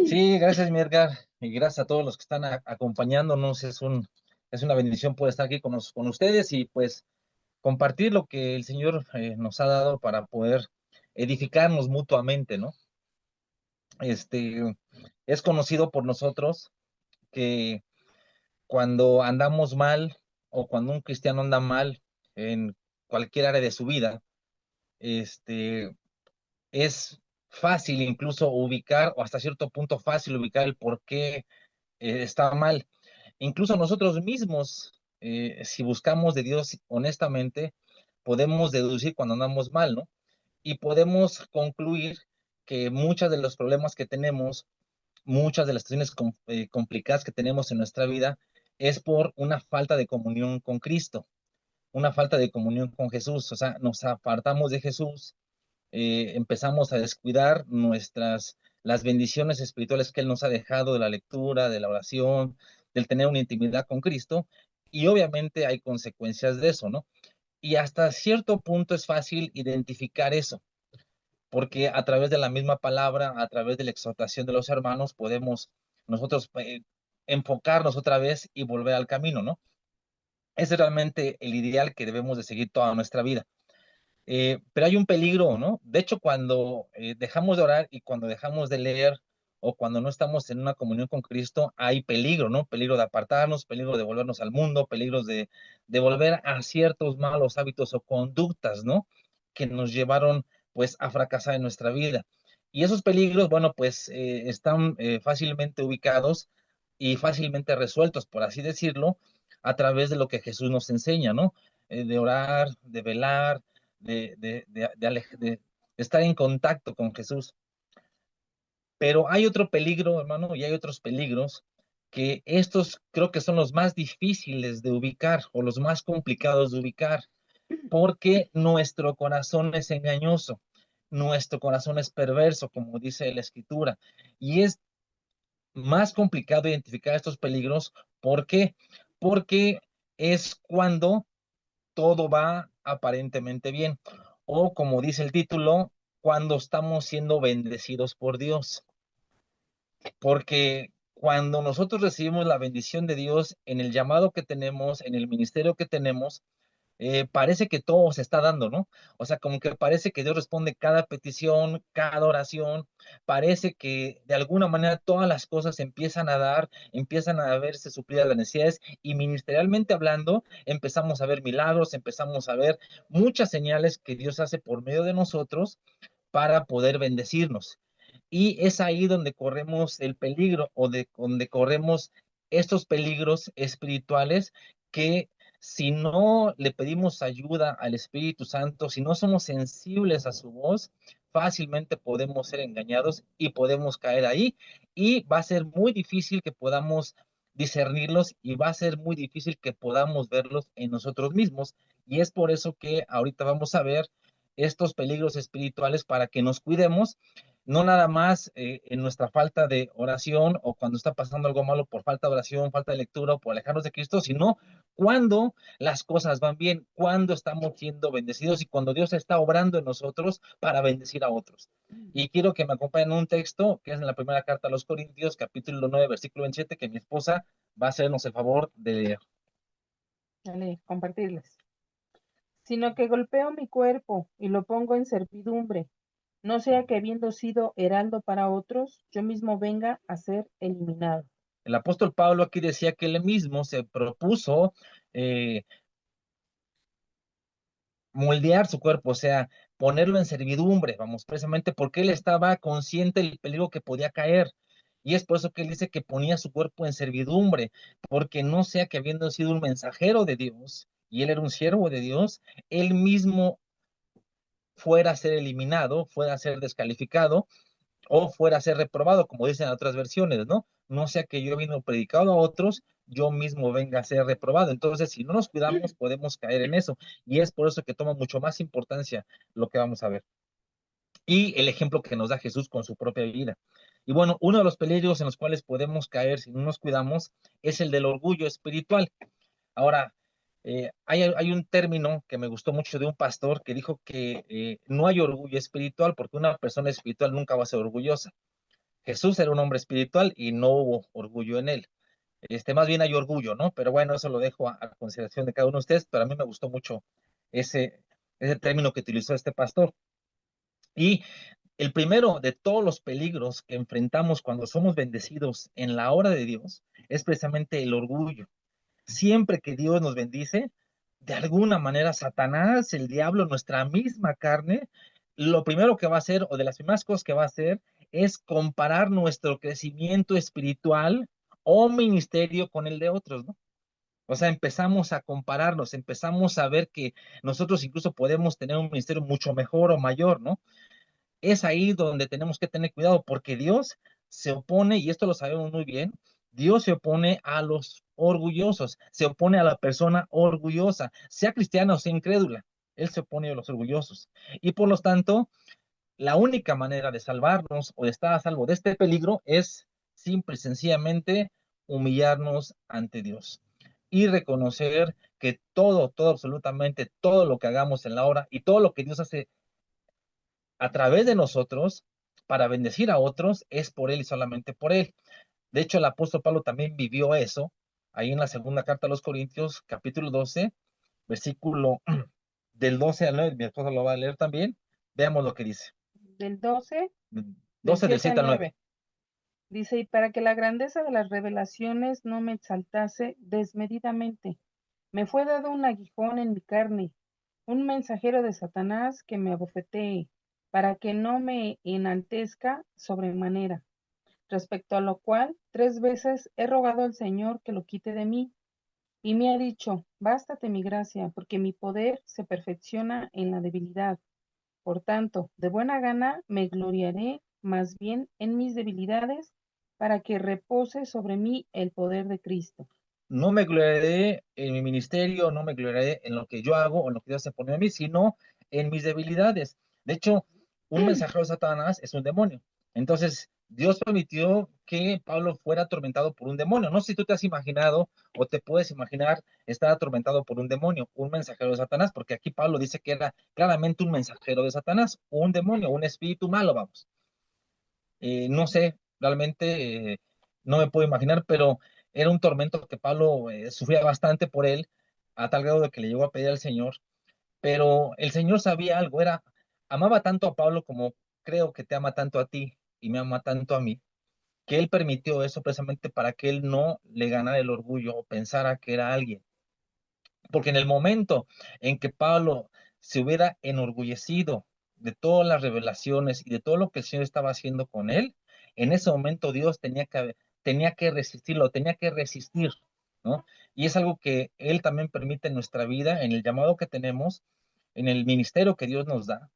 Sí, gracias, mi Edgar, y gracias a todos los que están acompañándonos. Es una bendición poder estar aquí con ustedes y pues compartir lo que el Señor nos ha dado para poder edificarnos mutuamente, ¿no? Este, es conocido por nosotros que cuando andamos mal o cuando un cristiano anda mal en cualquier área de su vida, este, es fácil incluso ubicar, o hasta cierto punto fácil ubicar el por qué está mal. Incluso nosotros mismos, si buscamos de Dios honestamente, podemos deducir cuando andamos mal, ¿no? Y podemos concluir que muchos de los problemas que tenemos, muchas de las situaciones complicadas que tenemos en nuestra vida, es por una falta de comunión con Cristo, una falta de comunión con Jesús. O sea, nos apartamos de Jesús, empezamos a descuidar las bendiciones espirituales que Él nos ha dejado de la lectura, de la oración, del tener una intimidad con Cristo, y obviamente hay consecuencias de eso, ¿no? Y hasta cierto punto es fácil identificar eso, porque a través de la misma palabra, a través de la exhortación de los hermanos, podemos nosotros enfocarnos otra vez y volver al camino, ¿no? Ese es realmente el ideal que debemos de seguir toda nuestra vida. Pero hay un peligro, ¿no? De hecho, cuando dejamos de orar y cuando dejamos de leer o cuando no estamos en una comunión con Cristo, hay peligro, ¿no? Peligro de apartarnos, peligro de volvernos al mundo, peligros de volver a ciertos malos hábitos o conductas, ¿no? Que nos llevaron, pues, a fracasar en nuestra vida. Y esos peligros, bueno, pues, están fácilmente ubicados y fácilmente resueltos, por así decirlo, a través de lo que Jesús nos enseña, ¿no? De orar, de velar, de estar en contacto con Jesús. Pero hay otro peligro, hermano, y hay otros peligros que estos creo que son los más difíciles de ubicar o los más complicados de ubicar, porque nuestro corazón es engañoso, nuestro corazón es perverso, como dice la Escritura, y es más complicado identificar estos peligros. ¿Por qué? Porque es cuando todo va aparentemente bien. O como dice el título, cuando estamos siendo bendecidos por Dios. Porque cuando nosotros recibimos la bendición de Dios en el llamado que tenemos, en el ministerio que tenemos, parece que todo se está dando, ¿no? O sea, como que parece que Dios responde cada petición, cada oración, parece que de alguna manera todas las cosas se empiezan a dar, empiezan a verse suplidas las necesidades y ministerialmente hablando, empezamos a ver milagros, empezamos a ver muchas señales que Dios hace por medio de nosotros para poder bendecirnos. Y es ahí donde corremos el peligro o donde corremos estos peligros espirituales que si no le pedimos ayuda al Espíritu Santo, si no somos sensibles a su voz, fácilmente podemos ser engañados y podemos caer ahí. Y va a ser muy difícil que podamos discernirlos y va a ser muy difícil que podamos verlos en nosotros mismos. Y es por eso que ahorita vamos a ver estos peligros espirituales para que nos cuidemos, no nada más en nuestra falta de oración o cuando está pasando algo malo por falta de oración, falta de lectura o por alejarnos de Cristo, sino cuando las cosas van bien, cuando estamos siendo bendecidos y cuando Dios está obrando en nosotros para bendecir a otros. Y quiero que me acompañen en un texto que es en la primera carta a los Corintios, capítulo 9, versículo 27, que mi esposa va a hacernos el favor de leer. Dale, compartirles. Sino que golpeo mi cuerpo y lo pongo en servidumbre, no sea que habiendo sido heraldo para otros, yo mismo venga a ser eliminado. El apóstol Pablo aquí decía que él mismo se propuso eh, moldear su cuerpo, o sea, ponerlo en servidumbre, vamos, precisamente porque él estaba consciente del peligro que podía caer. Y es por eso que él dice que ponía su cuerpo en servidumbre, porque no sea que habiendo sido un mensajero de Dios y él era un siervo de Dios, él mismo fuera a ser eliminado, fuera a ser descalificado o fuera a ser reprobado, como dicen en otras versiones, ¿no? No sea que yo vino predicado a otros, yo mismo venga a ser reprobado. Entonces, si no nos cuidamos, podemos caer en eso. Y es por eso que toma mucho más importancia lo que vamos a ver. Y el ejemplo que nos da Jesús con su propia vida. Y bueno, uno de los peligros en los cuales podemos caer si no nos cuidamos es el del orgullo espiritual. Ahora, hay un término que me gustó mucho de un pastor que dijo que no hay orgullo espiritual porque una persona espiritual nunca va a ser orgullosa. Jesús era un hombre espiritual y no hubo orgullo en él. Más bien hay orgullo, ¿no? Pero bueno, eso lo dejo a consideración de cada uno de ustedes, pero a mí me gustó mucho ese, ese término que utilizó este pastor. Y el primero de todos los peligros que enfrentamos cuando somos bendecidos en la obra de Dios es precisamente el orgullo. Siempre que Dios nos bendice, de alguna manera Satanás, el diablo, nuestra misma carne, lo primero que va a hacer, o de las primeras cosas que va a hacer, es comparar nuestro crecimiento espiritual o ministerio con el de otros, ¿no? O sea, empezamos a compararnos, empezamos a ver que nosotros incluso podemos tener un ministerio mucho mejor o mayor, ¿no? Es ahí donde tenemos que tener cuidado, porque Dios se opone, y esto lo sabemos muy bien, Dios se opone a los orgullosos, se opone a la persona orgullosa, sea cristiana o sea incrédula, Él se opone a los orgullosos. Y por lo tanto, la única manera de salvarnos o de estar a salvo de este peligro es simple y sencillamente humillarnos ante Dios y reconocer que todo, absolutamente todo lo que hagamos en la hora y todo lo que Dios hace a través de nosotros para bendecir a otros es por Él y solamente por Él. De hecho, el apóstol Pablo también vivió eso ahí en la segunda carta a los Corintios, capítulo 12, versículo del 12 al 9. Mi esposa lo va a leer también. Veamos lo que dice. Del 12, del 12 del 7 al 7 al 9. 9. Dice, y para que la grandeza de las revelaciones no me exaltase desmedidamente, me fue dado un aguijón en mi carne, un mensajero de Satanás que me abofetee, para que no me enaltezca sobremanera. Respecto a lo cual, 3 veces he rogado al Señor que lo quite de mí, y me ha dicho, bástate mi gracia, porque mi poder se perfecciona en la debilidad. Por tanto, de buena gana me gloriaré más bien en mis debilidades, para que repose sobre mí el poder de Cristo. No me gloriaré en mi ministerio, no me gloriaré en lo que yo hago o en lo que Dios se pone a mí, sino en mis debilidades. De hecho, un mensajero de Satanás es un demonio. Entonces, Dios permitió que Pablo fuera atormentado por un demonio. No sé si tú te has imaginado o te puedes imaginar estar atormentado por un demonio, un mensajero de Satanás, porque aquí Pablo dice que era claramente un mensajero de Satanás, un demonio, un espíritu malo, vamos. No sé, realmente no me puedo imaginar, pero era un tormento que Pablo sufría bastante por él, a tal grado de que le llegó a pedir al Señor, pero el Señor sabía algo, amaba tanto a Pablo como creo que te ama tanto a ti y me ama tanto a mí, que él permitió eso precisamente para que él no le ganara el orgullo o pensara que era alguien. Porque en el momento en que Pablo se hubiera enorgullecido de todas las revelaciones y de todo lo que el Señor estaba haciendo con él, en ese momento Dios tenía que resistirlo, tenía que resistir, ¿no? Y es algo que Él también permite en nuestra vida, en el llamado que tenemos, en el ministerio que Dios nos da,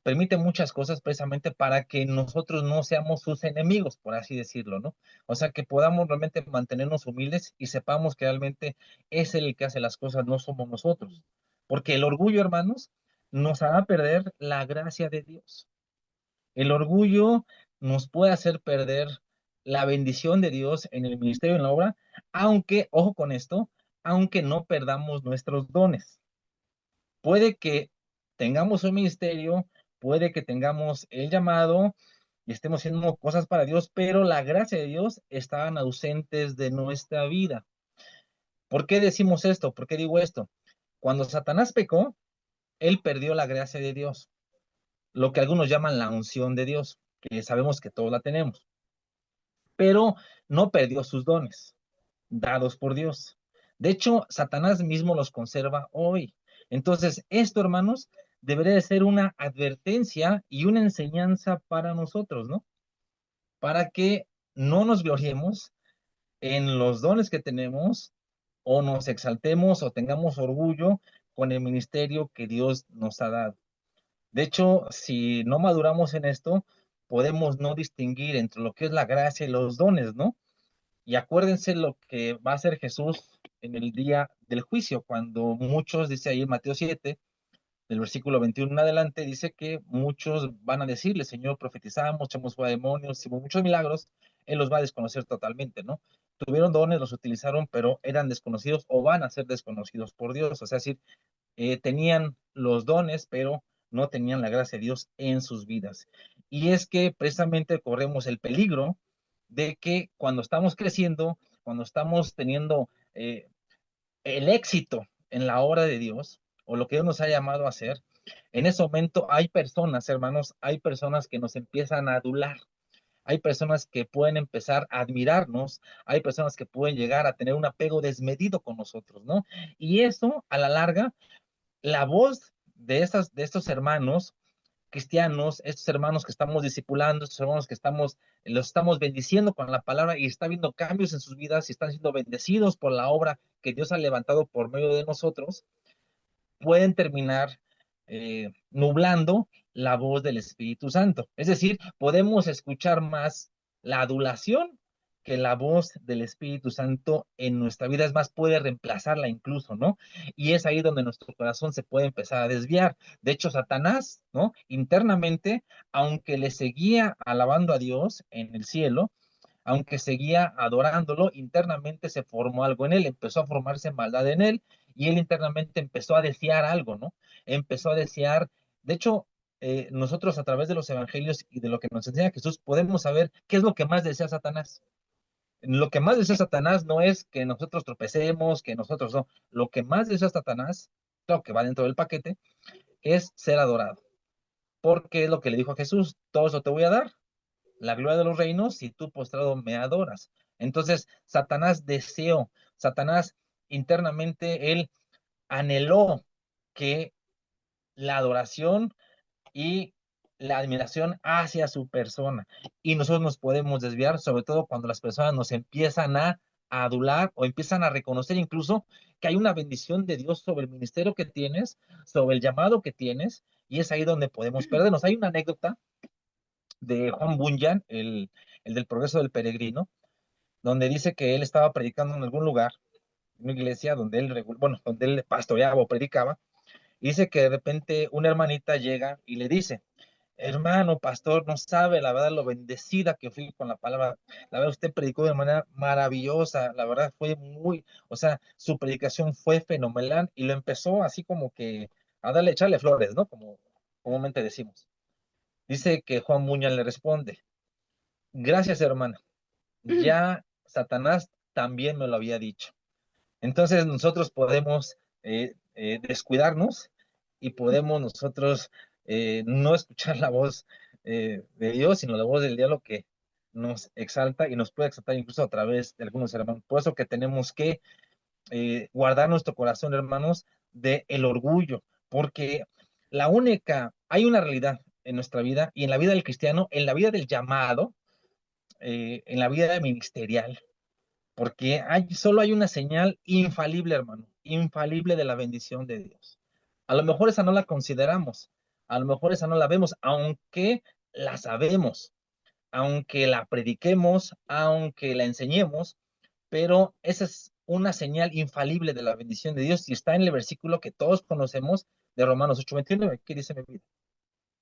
permite muchas cosas precisamente para que nosotros no seamos sus enemigos, por así decirlo, ¿no? O sea, que podamos realmente mantenernos humildes y sepamos que realmente es Él el que hace las cosas, no somos nosotros. Porque el orgullo, hermanos, nos hará perder la gracia de Dios. El orgullo nos puede hacer perder la bendición de Dios en el ministerio, en la obra, aunque, ojo con esto, aunque no perdamos nuestros dones. Puede que tengamos un ministerio, puede que tengamos el llamado y estemos haciendo cosas para Dios, pero la gracia de Dios estaban ausentes de nuestra vida. ¿Por qué decimos esto? ¿Por qué digo esto? Cuando Satanás pecó, él perdió la gracia de Dios, lo que algunos llaman la unción de Dios, que sabemos que todos la tenemos, pero no perdió sus dones dados por Dios. De hecho, Satanás mismo los conserva hoy. Entonces, esto, hermanos, debería de ser una advertencia y una enseñanza para nosotros, ¿no? Para que no nos gloriemos en los dones que tenemos o nos exaltemos o tengamos orgullo con el ministerio que Dios nos ha dado. De hecho, si no maduramos en esto, podemos no distinguir entre lo que es la gracia y los dones, ¿no? Y acuérdense lo que va a hacer Jesús en el día del juicio, cuando muchos, dice ahí en Mateo 7, del versículo 21 en adelante, dice que muchos van a decirle, Señor, profetizamos, echamos fuera demonios, hicimos muchos milagros, Él los va a desconocer totalmente, ¿no? Tuvieron dones, los utilizaron, pero eran desconocidos o van a ser desconocidos por Dios, o sea, es decir, tenían los dones, pero no tenían la gracia de Dios en sus vidas. y es que precisamente corremos el peligro de que cuando estamos creciendo, cuando estamos teniendo el éxito en la obra de Dios, o lo que Dios nos ha llamado a hacer, en ese momento hay personas, hermanos, hay personas que nos empiezan a adular, hay personas que pueden empezar a admirarnos, hay personas que pueden llegar a tener un apego desmedido con nosotros, ¿no? Y eso, a la larga, la voz de estos hermanos cristianos, estos hermanos que estamos discipulando, estos hermanos que los estamos bendiciendo con la palabra y está habiendo cambios en sus vidas y están siendo bendecidos por la obra que Dios ha levantado por medio de nosotros, pueden terminar nublando la voz del Espíritu Santo. Es decir, podemos escuchar más la adulación que la voz del Espíritu Santo en nuestra vida. Es más, puede reemplazarla incluso, ¿no? Y es ahí donde nuestro corazón se puede empezar a desviar. De hecho, Satanás, ¿no? Internamente, aunque le seguía alabando a Dios en el cielo, aunque seguía adorándolo, internamente se formó algo en él, empezó a formarse maldad en él, y él internamente empezó a desear algo, ¿no? Empezó a desear, de hecho, nosotros a través de los evangelios y de lo que nos enseña Jesús, podemos saber qué es lo que más desea Satanás. Lo que más desea Satanás no es que nosotros tropecemos, que nosotros no. Lo que más desea Satanás, claro que va dentro del paquete, es ser adorado. Porque es lo que le dijo a Jesús, todo eso te voy a dar, la gloria de los reinos si tú postrado me adoras. Entonces, Satanás internamente, él anheló que la adoración y la admiración hacia su persona. Y nosotros nos podemos desviar, sobre todo cuando las personas nos empiezan a adular o empiezan a reconocer incluso que hay una bendición de Dios sobre el ministerio que tienes, sobre el llamado que tienes, y es ahí donde podemos perdernos. Hay una anécdota de Juan Bunyan, el del progreso del peregrino, donde dice que él estaba predicando en algún lugar, en una iglesia donde donde él pastoreaba o predicaba, y dice que de repente una hermanita llega y le dice, hermano pastor, no sabe la verdad lo bendecida que fui con la palabra, la verdad usted predicó de manera maravillosa, la verdad fue o sea, su predicación fue fenomenal, y lo empezó así como que a echarle flores, ¿no? Como comúnmente decimos. Dice que Juan Muñoz le responde, gracias hermano, ya Satanás también me lo había dicho. Entonces nosotros podemos descuidarnos y podemos nosotros no escuchar la voz de Dios, sino la voz del diablo que nos exalta y nos puede exaltar incluso a través de algunos hermanos. Por eso que tenemos que guardar nuestro corazón, hermanos, de el orgullo, porque hay una realidad en nuestra vida y en la vida del cristiano, en la vida del llamado, en la vida ministerial, porque solo hay una señal infalible, hermano, infalible de la bendición de Dios. A lo mejor esa no la consideramos, a lo mejor esa no la vemos, aunque la sabemos, aunque la prediquemos, aunque la enseñemos, pero esa es una señal infalible de la bendición de Dios y está en el versículo que todos conocemos de Romanos 8:29. ¿Qué dice mi vida?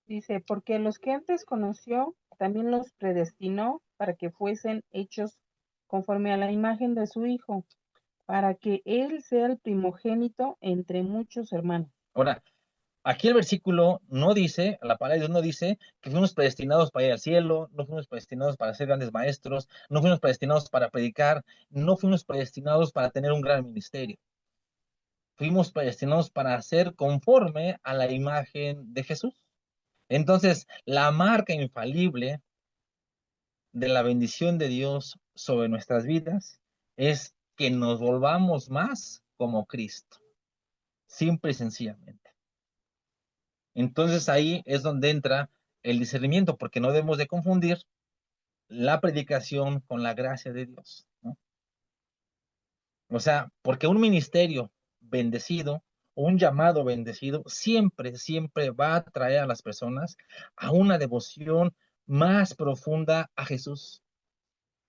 Dice, porque los que antes conoció, también los predestinó para que fuesen hechos conforme a la imagen de su Hijo, para que Él sea el primogénito entre muchos hermanos. Ahora, aquí el versículo no dice, la palabra de Dios no dice que fuimos predestinados para ir al cielo, no fuimos predestinados para ser grandes maestros, no fuimos predestinados para predicar, no fuimos predestinados para tener un gran ministerio. Fuimos predestinados para ser conforme a la imagen de Jesús. Entonces, la marca infalible de la bendición de Dios sobre nuestras vidas es que nos volvamos más como Cristo, simple y sencillamente. Entonces ahí es donde entra el discernimiento, porque no debemos de confundir la predicación con la gracia de Dios, ¿no? O sea, porque un ministerio bendecido, un llamado bendecido, siempre, siempre va a traer a las personas a una devoción más profunda a Jesús.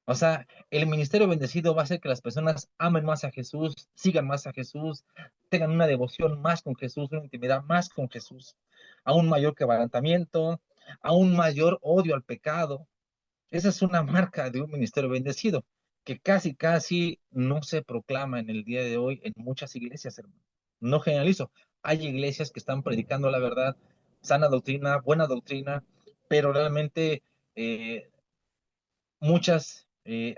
O sea, el ministerio bendecido va a hacer que las personas amen más a Jesús, sigan más a Jesús, tengan una devoción más con Jesús, una intimidad más con Jesús, a un mayor quebrantamiento, a un mayor odio al pecado. Esa es una marca de un ministerio bendecido, que casi, casi no se proclama en el día de hoy en muchas iglesias, hermano. No generalizo. Hay iglesias que están predicando la verdad, sana doctrina, buena doctrina, pero realmente muchas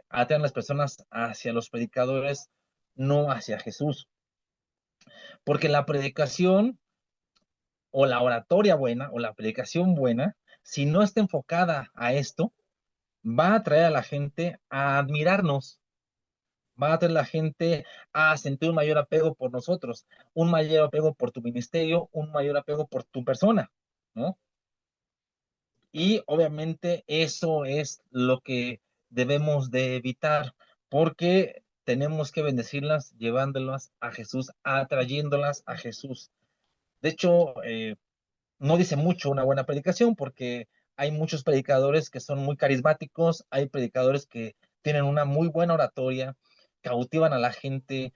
atraen las personas hacia los predicadores, no hacia Jesús, porque la predicación o la oratoria buena o la predicación buena, si no está enfocada a esto, va a atraer a la gente a admirarnos, va a atraer a la gente a sentir un mayor apego por nosotros, un mayor apego por tu ministerio, un mayor apego por tu persona, ¿no? Y obviamente eso es lo que debemos de evitar, porque tenemos que bendecirlas llevándolas a Jesús, atrayéndolas a Jesús. De hecho, no dice mucho una buena predicación porque hay muchos predicadores que son muy carismáticos, hay predicadores que tienen una muy buena oratoria, cautivan a la gente,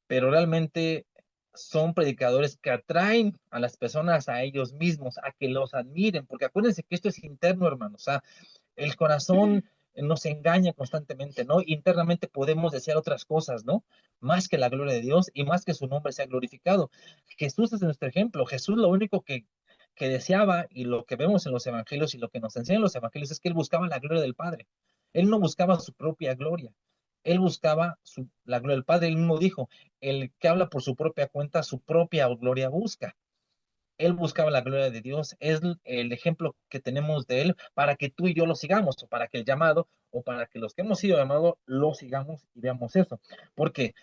pero realmente son predicadores que atraen a las personas a ellos mismos, a que los admiren, porque acuérdense que esto es interno, hermanos, o sea, el corazón nos engaña constantemente, ¿no? Internamente podemos desear otras cosas, ¿no? Más que la gloria de Dios y más que su nombre sea glorificado. Jesús es nuestro ejemplo. Jesús lo único que deseaba y lo que vemos en los evangelios y lo que nos enseñan los evangelios es que él buscaba la gloria del Padre. Él no buscaba su propia gloria. Él buscaba la gloria del Padre. Él mismo dijo, el que habla por su propia cuenta, su propia gloria busca. Él buscaba la gloria de Dios, es el ejemplo que tenemos de él para que tú y yo lo sigamos, o para que el llamado, o para que los que hemos sido llamados lo sigamos y veamos eso. Porque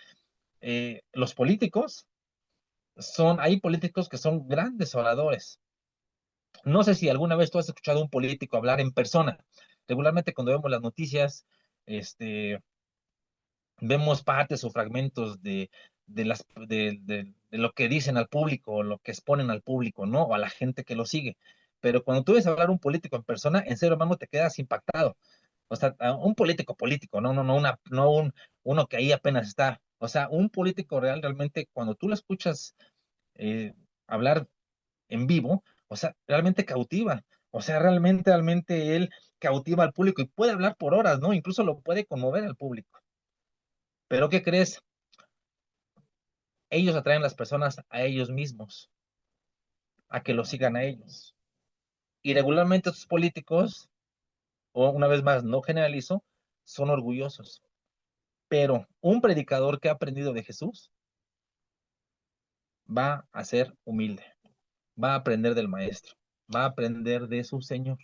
los políticos hay políticos que son grandes oradores. No sé si alguna vez tú has escuchado a un político hablar en persona. Regularmente cuando vemos las noticias, este, vemos partes o fragmentos de lo que dicen al público, o lo que exponen al público, ¿no? O a la gente que lo sigue. Pero cuando tú ves hablar a un político en persona, en serio, hermano, te quedas impactado. O sea, a un político político, no uno que ahí apenas está. O sea, un político real, realmente, cuando tú lo escuchas eh, hablar en vivo, o sea, realmente cautiva. O sea, realmente él cautiva al público y puede hablar por horas, ¿no? Incluso lo puede conmover al público. Pero ¿qué crees? Ellos atraen a las personas a ellos mismos, a que los sigan a ellos. Y regularmente estos políticos, o una vez más, no generalizo, son orgullosos. Pero un predicador que ha aprendido de Jesús va a ser humilde, va a aprender del maestro, va a aprender de su Señor.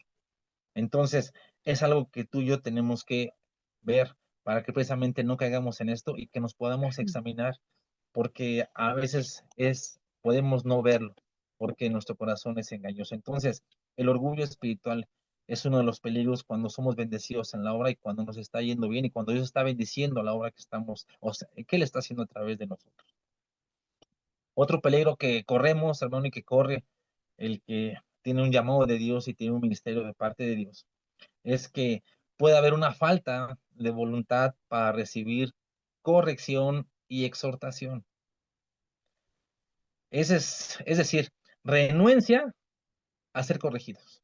Entonces, es algo que tú y yo tenemos que ver para que precisamente no caigamos en esto y que nos podamos examinar, porque a veces podemos no verlo, porque nuestro corazón es engañoso. Entonces, el orgullo espiritual es uno de los peligros cuando somos bendecidos en la obra y cuando nos está yendo bien y cuando Dios está bendiciendo la obra que estamos, o sea, que Él está haciendo a través de nosotros. Otro peligro que corremos, hermano, y que corre el que tiene un llamado de Dios y tiene un ministerio de parte de Dios, es que puede haber una falta de voluntad para recibir corrección y exhortación. Es decir, renuencia a ser corregidos.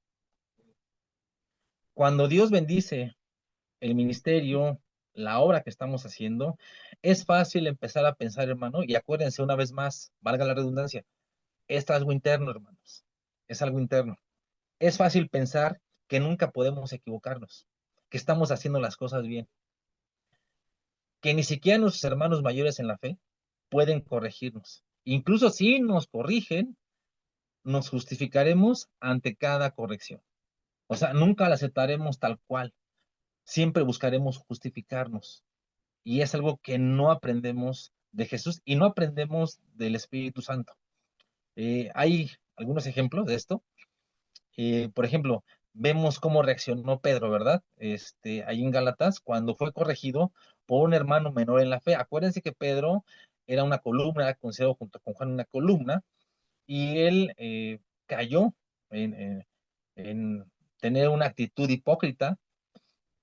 Cuando Dios bendice el ministerio, la obra que estamos haciendo, es fácil empezar a pensar, hermano, y acuérdense una vez más, valga la redundancia, esto es algo interno, hermanos, es algo interno. Es fácil pensar que nunca podemos equivocarnos, que estamos haciendo las cosas bien, que ni siquiera nuestros hermanos mayores en la fe pueden corregirnos. Incluso si nos corrigen, nos justificaremos ante cada corrección. O sea, nunca la aceptaremos tal cual. Siempre buscaremos justificarnos. Y es algo que no aprendemos de Jesús y no aprendemos del Espíritu Santo. Hay algunos ejemplos de esto. Por ejemplo, vemos cómo reaccionó Pedro, ¿verdad? Ahí en Gálatas, cuando fue corregido por un hermano menor en la fe. Acuérdense que Pedro era una columna, era considerado junto con Juan una columna, y él cayó en tener una actitud hipócrita,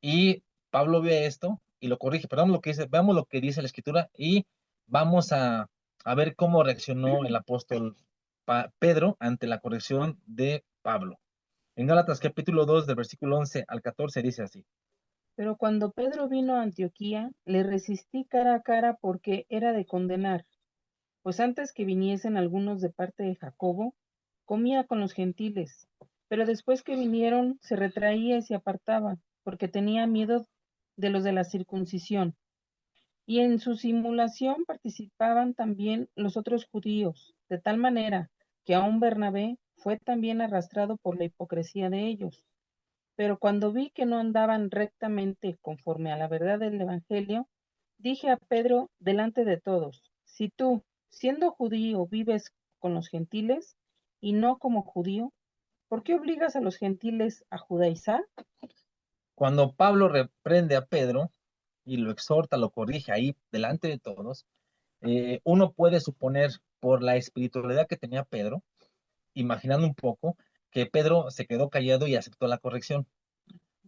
y Pablo ve esto y lo corrige. Pero veamos lo que dice la Escritura y vamos a ver cómo reaccionó el apóstol Pedro ante la corrección de Pablo. En Gálatas capítulo 2, del versículo 11 al 14, dice así. Pero cuando Pedro vino a Antioquía, le resistí cara a cara porque era de condenar, pues antes que viniesen algunos de parte de Jacobo, comía con los gentiles. Pero después que vinieron, se retraía y se apartaba, porque tenía miedo de los de la circuncisión. Y en su simulación participaban también los otros judíos, de tal manera que aun Bernabé fue también arrastrado por la hipocresía de ellos. Pero cuando vi que no andaban rectamente conforme a la verdad del Evangelio, dije a Pedro delante de todos, si tú, siendo judío, vives con los gentiles y no como judío, ¿por qué obligas a los gentiles a judaizar? Cuando Pablo reprende a Pedro y lo exhorta, lo corrige ahí delante de todos, uno puede suponer por la espiritualidad que tenía Pedro, imaginando un poco, que Pedro se quedó callado y aceptó la corrección.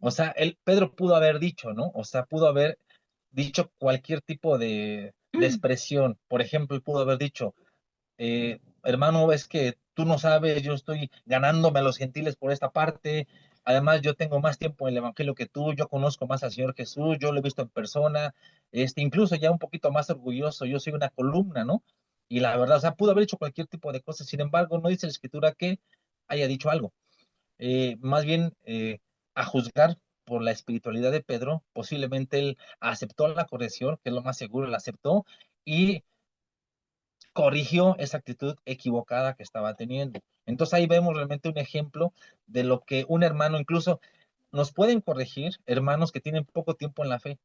O sea, Pedro pudo haber dicho, ¿no? O sea, pudo haber dicho cualquier tipo de expresión. Por ejemplo, él pudo haber dicho, hermano, es que tú no sabes, yo estoy ganándome a los gentiles por esta parte. Además, yo tengo más tiempo en el Evangelio que tú, yo conozco más al Señor Jesús, yo lo he visto en persona, incluso ya un poquito más orgulloso, yo soy una columna, ¿no? Y la verdad, o sea, pudo haber hecho cualquier tipo de cosas, sin embargo, no dice la Escritura que haya dicho algo. Más bien, a juzgar por la espiritualidad de Pedro, posiblemente él aceptó la corrección, que es lo más seguro, la aceptó y corrigió esa actitud equivocada que estaba teniendo. Entonces ahí vemos realmente un ejemplo de lo que un hermano, incluso nos pueden corregir hermanos que tienen poco tiempo en la fe,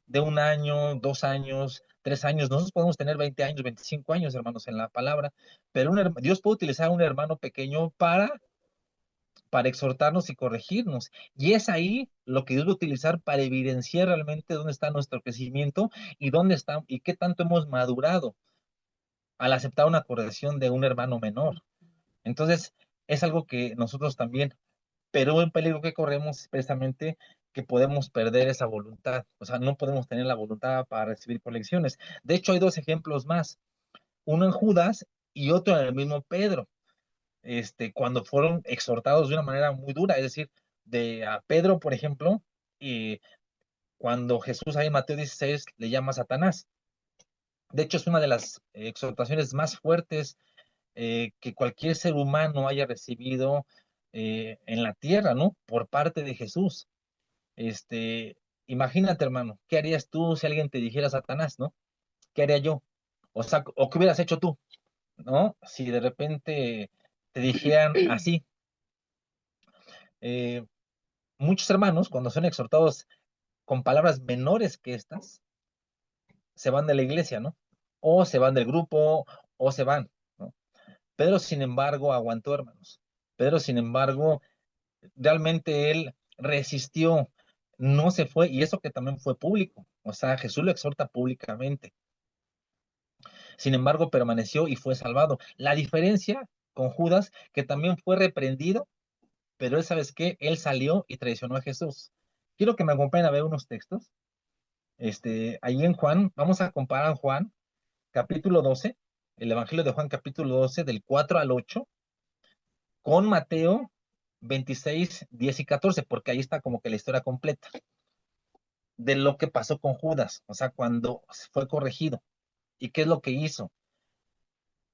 de 1 año, 2 años, 3 años. Nosotros podemos tener 20 años, 25 años, hermanos, en la palabra, pero Dios puede utilizar a un hermano pequeño para exhortarnos y corregirnos. Y es ahí lo que Dios va a utilizar para evidenciar realmente dónde está nuestro crecimiento y dónde está y qué tanto hemos madurado al aceptar una corrección de un hermano menor. Entonces, es algo que nosotros también, pero un peligro que corremos es precisamente que podemos perder esa voluntad. O sea, no podemos tener la voluntad para recibir correcciones. De hecho, hay dos ejemplos más, uno en Judas y otro en el mismo Pedro, cuando fueron exhortados de una manera muy dura, es decir, de a Pedro, por ejemplo, y cuando Jesús ahí en Mateo 16 le llama a Satanás. De hecho, es una de las exhortaciones más fuertes que cualquier ser humano haya recibido en la tierra, ¿no? Por parte de Jesús. Imagínate, hermano, ¿qué harías tú si alguien te dijera Satanás, ¿no? ¿Qué haría yo? O sea, ¿o qué hubieras hecho tú, ¿no? Si de repente te dijeran así. Eh, Muchos hermanos, cuando son exhortados con palabras menores que estas, se van de la iglesia, ¿no? O se van del grupo, o se van, ¿no? Pedro, sin embargo, aguantó, hermanos. Pedro, sin embargo, realmente él resistió, no se fue, y eso que también fue público, o sea, Jesús lo exhorta públicamente. Sin embargo, permaneció y fue salvado. La diferencia con Judas, que también fue reprendido, pero él, ¿sabes qué? Él salió y traicionó a Jesús. Quiero que me acompañen a ver unos textos. Ahí en Juan, vamos a comparar Juan, capítulo 12, el Evangelio de Juan, capítulo 12, del 4 al 8, con Mateo 26, 10 y 14, porque ahí está como que la historia completa de lo que pasó con Judas, o sea, cuando fue corregido y qué es lo que hizo.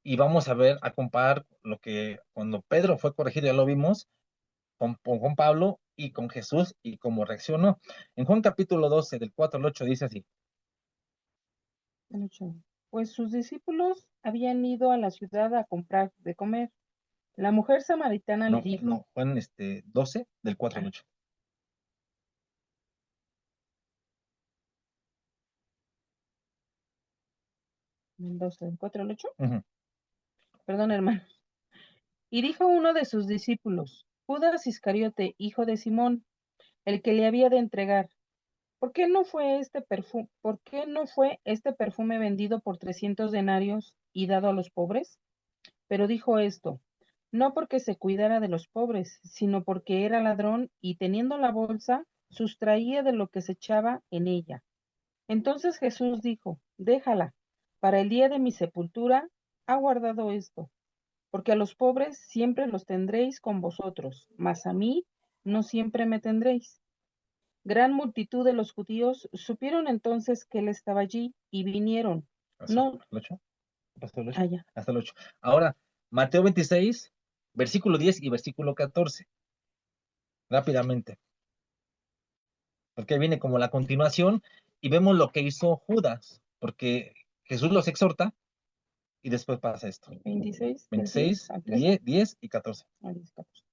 Y vamos a ver, a comparar lo que cuando Pedro fue corregido, ya lo vimos, con Pablo y con Jesús y cómo reaccionó. En Juan capítulo 12, del 4 al 8, dice así. Pues sus discípulos habían ido a la ciudad a comprar de comer. La mujer samaritana le No, dijo, no, Juan 12, del 4 al ah, 8. 12, del 4 al 8, Uh -huh. perdón, hermano. Y dijo uno de sus discípulos, Judas Iscariote, hijo de Simón, el que le había de entregar, ¿por qué no fue este perfume vendido por 300 denarios y dado a los pobres? Pero dijo esto, no porque se cuidara de los pobres, sino porque era ladrón y teniendo la bolsa, sustraía de lo que se echaba en ella. Entonces Jesús dijo, déjala, para el día de mi sepultura ha guardado esto, porque a los pobres siempre los tendréis con vosotros, mas a mí no siempre me tendréis. Gran multitud de los judíos supieron entonces que él estaba allí y vinieron. ¿Hasta No, el 8? ¿Hasta el 8? allá. Hasta el 8. Ahora, Mateo 26, versículo 10 y versículo 14. rápidamente, porque viene como la continuación y vemos lo que hizo Judas, porque Jesús los exhorta y después pasa esto. 26 del 10 26, al 13. 10 y 14. Al 10, 14.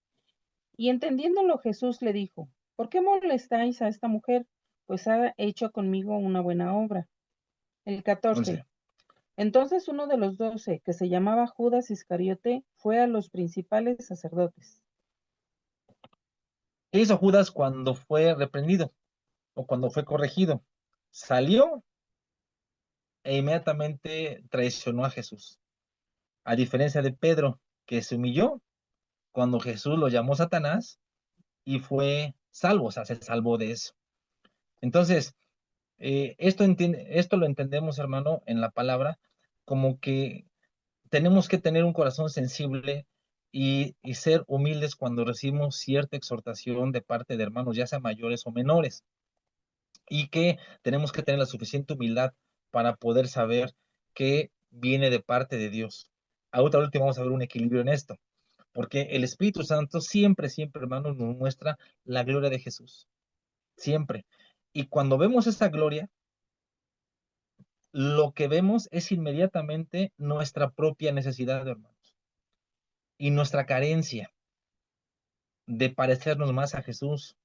Y entendiéndolo Jesús le dijo, ¿por qué molestáis a esta mujer? Pues ha hecho conmigo una buena obra. El 11. 14. Entonces uno de los 12, que se llamaba Judas Iscariote, fue a los principales sacerdotes. ¿Qué hizo Judas cuando fue reprendido o cuando fue corregido? Salió e inmediatamente traicionó a Jesús. A diferencia de Pedro, que se humilló cuando Jesús lo llamó Satanás y fue salvo, o sea, se salvó de eso. Entonces, esto lo entendemos, hermano, en la palabra, como que tenemos que tener un corazón sensible y ser humildes cuando recibimos cierta exhortación de parte de hermanos, ya sea mayores o menores, y que tenemos que tener la suficiente humildad para poder saber que viene de parte de Dios. Ahorita último vamos a ver un equilibrio en esto, porque el Espíritu Santo siempre, siempre, hermanos, nos muestra la gloria de Jesús, siempre. Y cuando vemos esa gloria, lo que vemos es inmediatamente nuestra propia necesidad, hermanos, y nuestra carencia de parecernos más a Jesús.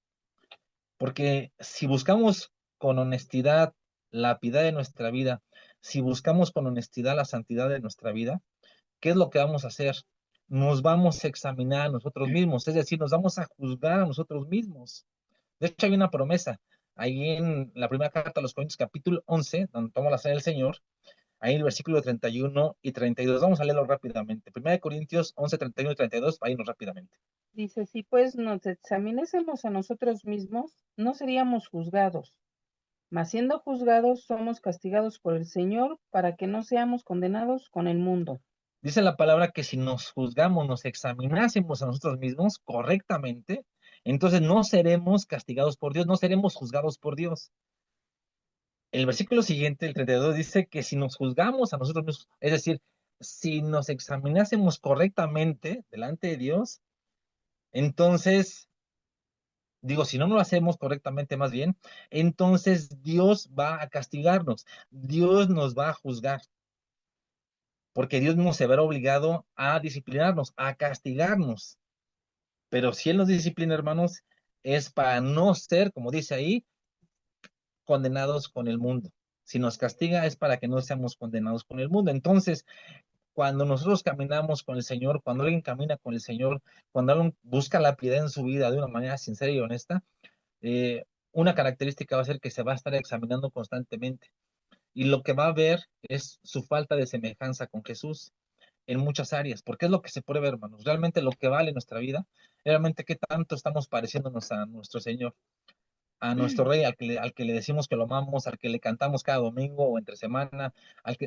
Porque si buscamos con honestidad la piedad de nuestra vida, si buscamos con honestidad la santidad de nuestra vida, ¿qué es lo que vamos a hacer? Nos vamos a examinar a nosotros mismos, es decir, nos vamos a juzgar a nosotros mismos. De hecho, hay una promesa ahí en la primera carta a los Corintios, capítulo 11, donde toma la cena del Señor, ahí en el versículo 31 y 32. Vamos a leerlo rápidamente. Primera de Corintios 11, 31 y 32, ahí nos rápidamente. Dice, si pues nos examinésemos a nosotros mismos, no seríamos juzgados, mas siendo juzgados somos castigados por el Señor para que no seamos condenados con el mundo. Dice la palabra que si nos juzgamos, nos examinásemos a nosotros mismos correctamente, entonces no seremos castigados por Dios, no seremos juzgados por Dios. El versículo siguiente, el 32, dice que si nos juzgamos a nosotros mismos, es decir, si nos examinásemos correctamente delante de Dios, entonces, digo, si no lo hacemos correctamente más bien, entonces Dios va a castigarnos, Dios nos va a juzgar, porque Dios no se verá obligado a disciplinarnos, a castigarnos. Pero si Él nos disciplina, hermanos, es para no ser, como dice ahí, condenados con el mundo. Si nos castiga es para que no seamos condenados con el mundo. Entonces, cuando nosotros caminamos con el Señor, cuando alguien camina con el Señor, cuando alguien busca la piedad en su vida de una manera sincera y honesta, una característica va a ser que se va a estar examinando constantemente. Y lo que va a ver es su falta de semejanza con Jesús en muchas áreas, porque es lo que se puede ver, hermanos. Realmente lo que vale nuestra vida, realmente qué tanto estamos pareciéndonos a nuestro Señor, a nuestro Rey, al que le decimos que lo amamos, al que le cantamos cada domingo o entre semana,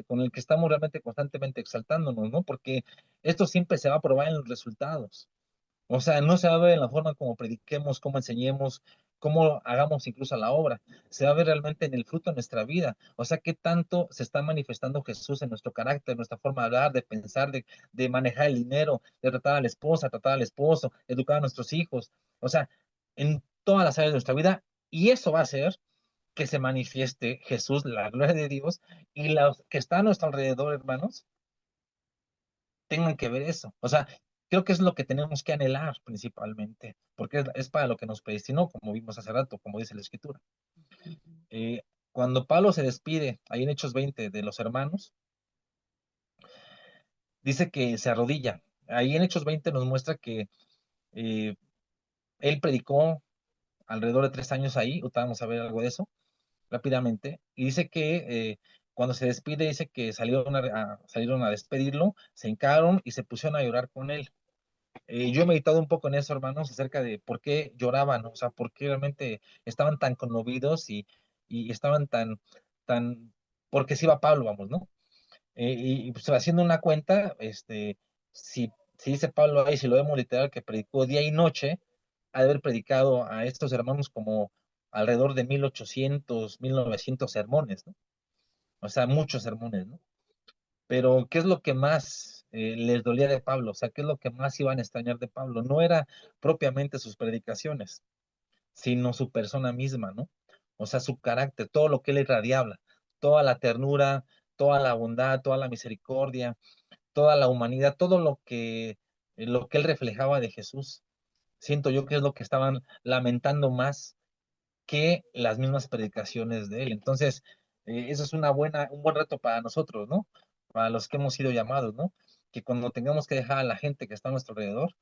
con el que estamos realmente constantemente exaltándonos, ¿no? Porque esto siempre se va a probar en los resultados. O sea, no se va a ver en la forma como prediquemos, cómo enseñemos, cómo hagamos incluso la obra. Se va a ver realmente en el fruto de nuestra vida. O sea, qué tanto se está manifestando Jesús en nuestro carácter, en nuestra forma de hablar, de pensar, de manejar el dinero, de tratar a la esposa, tratar al esposo, educar a nuestros hijos. O sea, en todas las áreas de nuestra vida. Y eso va a hacer que se manifieste Jesús, la gloria de Dios, y los que están a nuestro alrededor, hermanos, tengan que ver eso. O sea, creo que es lo que tenemos que anhelar principalmente, porque es para lo que nos predestinó, como vimos hace rato, como dice la Escritura. Eh, Cuando Pablo se despide, ahí en Hechos 20, de los hermanos, dice que se arrodilla. Ahí en Hechos 20 nos muestra que eh, él predicó alrededor de 3 años ahí, ahorita vamos a ver algo de eso rápidamente, y dice que cuando se despide, dice que salieron a despedirlo, se hincaron y se pusieron a llorar con él. Yo he meditado un poco en eso, hermanos, acerca de por qué lloraban, o sea, por qué realmente estaban tan conmovidos y estaban tan, porque se iba Pablo, vamos, ¿no? Y pues haciendo una cuenta, si, si dice Pablo ahí, si lo vemos literal, que predicó día y noche, ha de haber predicado a estos hermanos como alrededor de 1800, 1900 sermones, ¿no? O sea, muchos sermones, ¿no? Pero, ¿qué es lo que más les dolía de Pablo? O sea, ¿qué es lo que más iban a extrañar de Pablo? No era propiamente sus predicaciones, sino su persona misma, ¿no? O sea, su carácter, todo lo que él irradiaba, toda la ternura, toda la bondad, toda la misericordia, toda la humanidad, todo lo que él reflejaba de Jesús. Siento yo que es lo que estaban lamentando más que las mismas predicaciones de él. Entonces, eso es un buen reto para nosotros, ¿no? Para los que hemos sido llamados, ¿no? Que cuando tengamos que dejar a la gente que está a nuestro alrededor,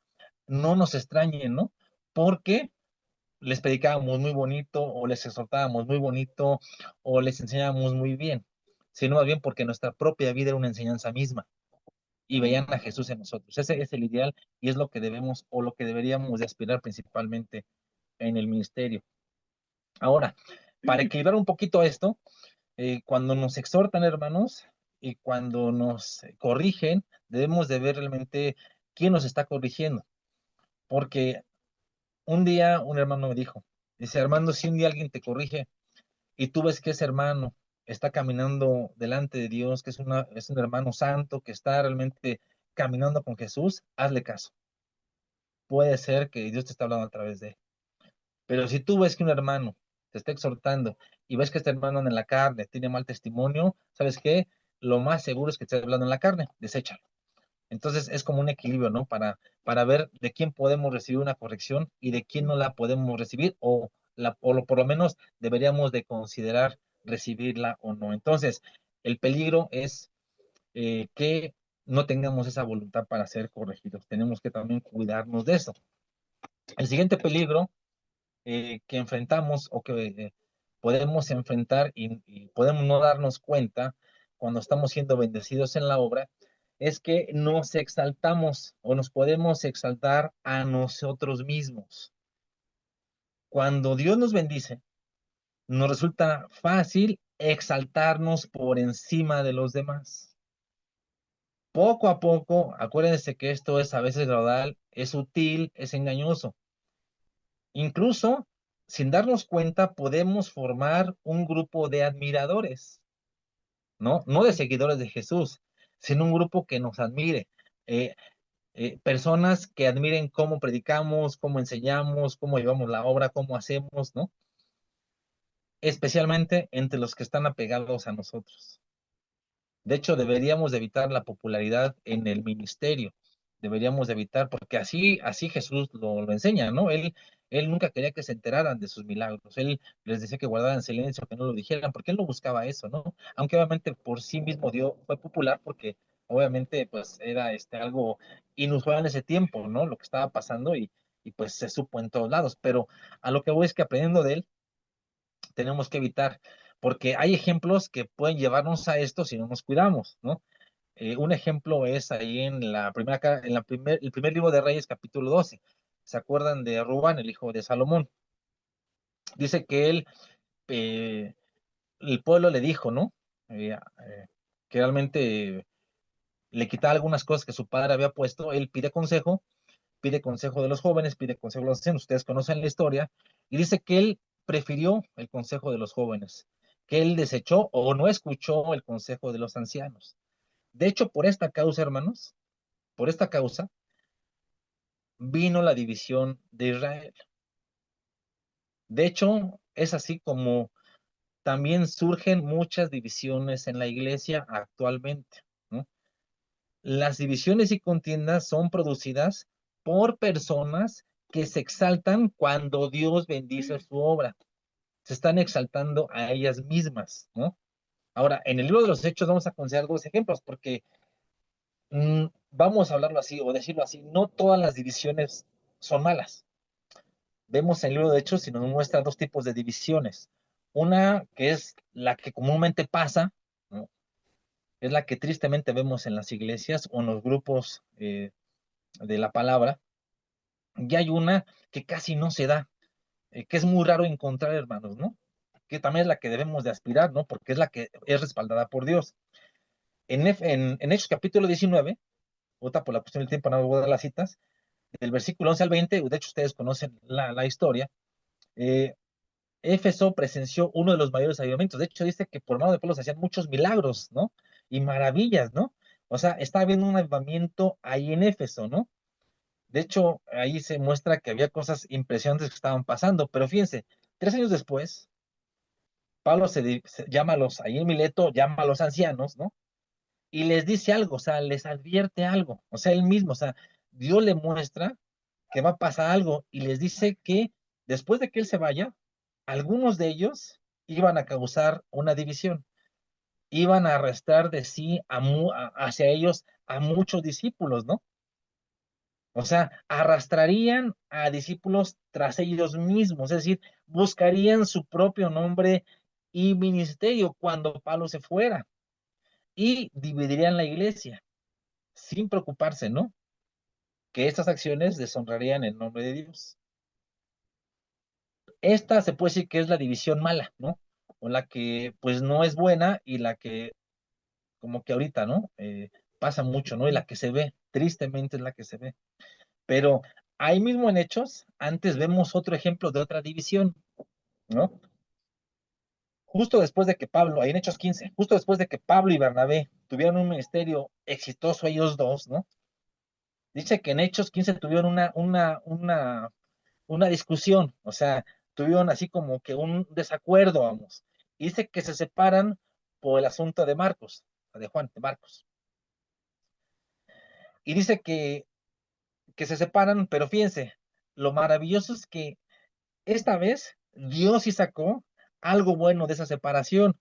no nos extrañen, ¿no? Porque les predicábamos muy bonito, o les exhortábamos muy bonito, o les enseñábamos muy bien, sino más bien porque nuestra propia vida era una enseñanza misma y veían a Jesús en nosotros. Ese es el ideal y es lo que debemos o lo que deberíamos de aspirar principalmente en el ministerio. Ahora, para equilibrar un poquito esto, cuando nos exhortan, hermanos, y cuando nos corrigen, debemos de ver realmente quién nos está corrigiendo. Porque un día un hermano me dijo, dice, Armando, si un día alguien te corrige y tú ves que ese hermano está caminando delante de Dios, que es un hermano santo, que está realmente caminando con Jesús, hazle caso. Puede ser que Dios te está hablando a través de él. Pero si tú ves que un hermano te está exhortando y ves que este hermano en la carne tiene mal testimonio, ¿sabes qué? Lo más seguro es que esté hablando en la carne, deséchalo. Entonces es como un equilibrio, ¿no? Para ver de quién podemos recibir una corrección y de quién no la podemos recibir por lo menos deberíamos de considerar recibirla o no. Entonces, el peligro es que no tengamos esa voluntad para ser corregidos. Tenemos que también cuidarnos de eso. El siguiente peligro que enfrentamos o que podemos enfrentar y podemos no darnos cuenta cuando estamos siendo bendecidos en la obra, es que nos exaltamos o nos podemos exaltar a nosotros mismos. Cuando Dios nos bendice, nos resulta fácil exaltarnos por encima de los demás. Poco a poco, acuérdense que esto es a veces gradual, es sutil, es engañoso. Incluso, sin darnos cuenta, podemos formar un grupo de admiradores, ¿no? No de seguidores de Jesús, sino un grupo que nos admire. Eh, Personas que admiren cómo predicamos, cómo enseñamos, cómo llevamos la obra, cómo hacemos, ¿no? Especialmente entre los que están apegados a nosotros. De hecho, deberíamos de evitar la popularidad en el ministerio. Deberíamos de evitar, porque así Jesús lo enseña, ¿no? Él nunca quería que se enteraran de sus milagros. Él les decía que guardaran silencio, que no lo dijeran, porque él no buscaba eso, ¿no? Aunque obviamente por sí mismo fue popular porque obviamente pues era algo inusual en ese tiempo, ¿no? Lo que estaba pasando y pues se supo en todos lados. Pero a lo que voy es que aprendiendo de él, tenemos que evitar, porque hay ejemplos que pueden llevarnos a esto si no nos cuidamos, ¿no? Un ejemplo es ahí el primer libro de Reyes, capítulo 12. ¿Se acuerdan de Rubán, el hijo de Salomón? Dice que eh, el pueblo le dijo, ¿no? Que realmente le quitaba algunas cosas que su padre había puesto. Él pide consejo de los jóvenes, pide consejo de los ancianos. Ustedes conocen la historia. Y dice que él prefirió el consejo de los jóvenes, que él desechó o no escuchó el consejo de los ancianos. De hecho, por esta causa, hermanos, por esta causa, vino la división de Israel. De hecho, es así como también surgen muchas divisiones en la iglesia actualmente, ¿no? Las divisiones y contiendas son producidas por personas que se exaltan cuando Dios bendice su obra. Se están exaltando a ellas mismas, ¿no? Ahora, en el libro de los Hechos vamos a considerar dos ejemplos, porque vamos a hablarlo así o decirlo así, no todas las divisiones son malas. Vemos en el libro de Hechos y nos muestra dos tipos de divisiones. Una que es la que comúnmente pasa, ¿no? Es la que tristemente vemos en las iglesias o en los grupos de la palabra. Y hay una que casi no se da, que es muy raro encontrar, hermanos, ¿no? Que también es la que debemos de aspirar, ¿no? Porque es la que es respaldada por Dios. En Hechos capítulo 19, otra por la cuestión del tiempo, no voy a dar las citas, del versículo 11 al 20, de hecho ustedes conocen la historia, eh, Éfeso presenció uno de los mayores avivamientos. De hecho, dice que por mano de Pablo se hacían muchos milagros, ¿no? Y maravillas, ¿no? O sea, está habiendo un avivamiento ahí en Éfeso, ¿no? De hecho, ahí se muestra que había cosas impresionantes que estaban pasando, pero fíjense, 3 años después, Pablo se llama a los, ahí en Mileto, llama a los ancianos, ¿no? Y les dice algo, o sea, les advierte algo, o sea, él mismo, o sea, Dios le muestra que va a pasar algo y les dice que después de que él se vaya, algunos de ellos iban a causar una división, iban a arrastrar de sí hacia ellos a muchos discípulos, ¿no? O sea, arrastrarían a discípulos tras ellos mismos, es decir, buscarían su propio nombre y ministerio cuando Pablo se fuera y dividirían la iglesia sin preocuparse, ¿no? Que estas acciones deshonrarían el nombre de Dios. Esta se puede decir que es la división mala, ¿no? O la que pues no es buena y la que como que ahorita, ¿no? Pasa mucho, ¿no? Y la que se ve, tristemente es la que se ve. Pero ahí mismo en Hechos, antes vemos otro ejemplo de otra división, ¿no? Justo después de que Pablo, ahí en Hechos 15, justo después de que Pablo y Bernabé tuvieron un ministerio exitoso ellos dos, ¿no? Dice que en Hechos 15 tuvieron una discusión, o sea, tuvieron así como que un desacuerdo, vamos. Y dice que se separan por el asunto de Marcos, de Juan, de Marcos. Y dice que se separan, pero fíjense, lo maravilloso es que esta vez Dios sí sacó algo bueno de esa separación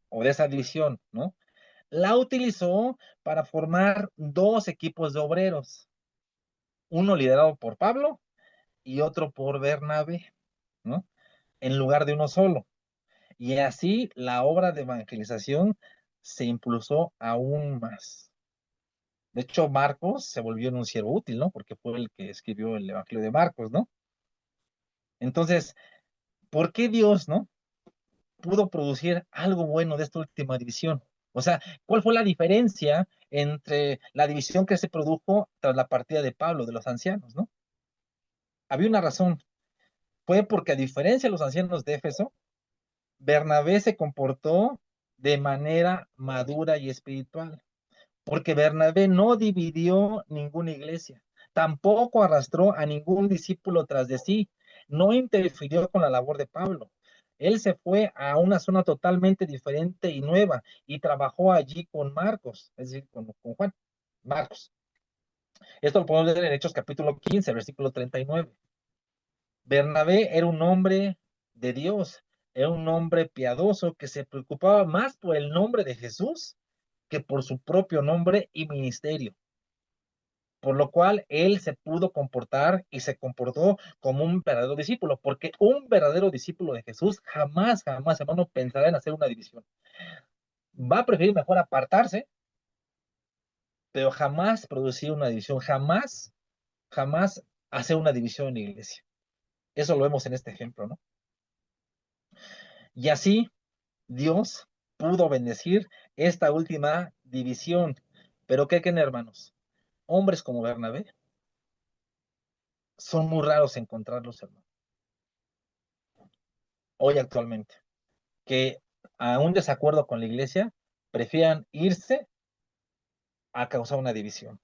o de esa división, ¿no? La utilizó para formar dos equipos de obreros, uno liderado por Pablo y otro por Bernabé, ¿no? En lugar de uno solo. Y así la obra de evangelización se impulsó aún más. De hecho, Marcos se volvió en un siervo útil, ¿no? Porque fue el que escribió el Evangelio de Marcos, ¿no? Entonces, ¿por qué Dios, no? Pudo producir algo bueno de esta última división. O sea, ¿cuál fue la diferencia entre la división que se produjo tras la partida de Pablo, de los ancianos, ¿no? Había una razón. Fue porque a diferencia de los ancianos de Éfeso, Bernabé se comportó de manera madura y espiritual, porque Bernabé no dividió ninguna iglesia, tampoco arrastró a ningún discípulo tras de sí, no interfirió con la labor de Pablo. Él se fue a una zona totalmente diferente y nueva y trabajó allí con Marcos, es decir, con Juan, Marcos. Esto lo podemos leer en Hechos capítulo 15, versículo 39. Bernabé era un hombre de Dios, era un hombre piadoso que se preocupaba más por el nombre de Jesús que por su propio nombre y ministerio, por lo cual él se pudo comportar y se comportó como un verdadero discípulo, porque un verdadero discípulo de Jesús jamás, jamás, hermano, pensará en hacer una división. Va a preferir mejor apartarse, pero jamás producir una división, jamás, jamás hacer una división en la iglesia. Eso lo vemos en este ejemplo, ¿no? Y así Dios pudo bendecir esta última división. Pero ¿qué creen, hermanos? Hombres como Bernabé son muy raros encontrarlos, hermanos, hoy actualmente, que a un desacuerdo con la iglesia prefieran irse a causar una división.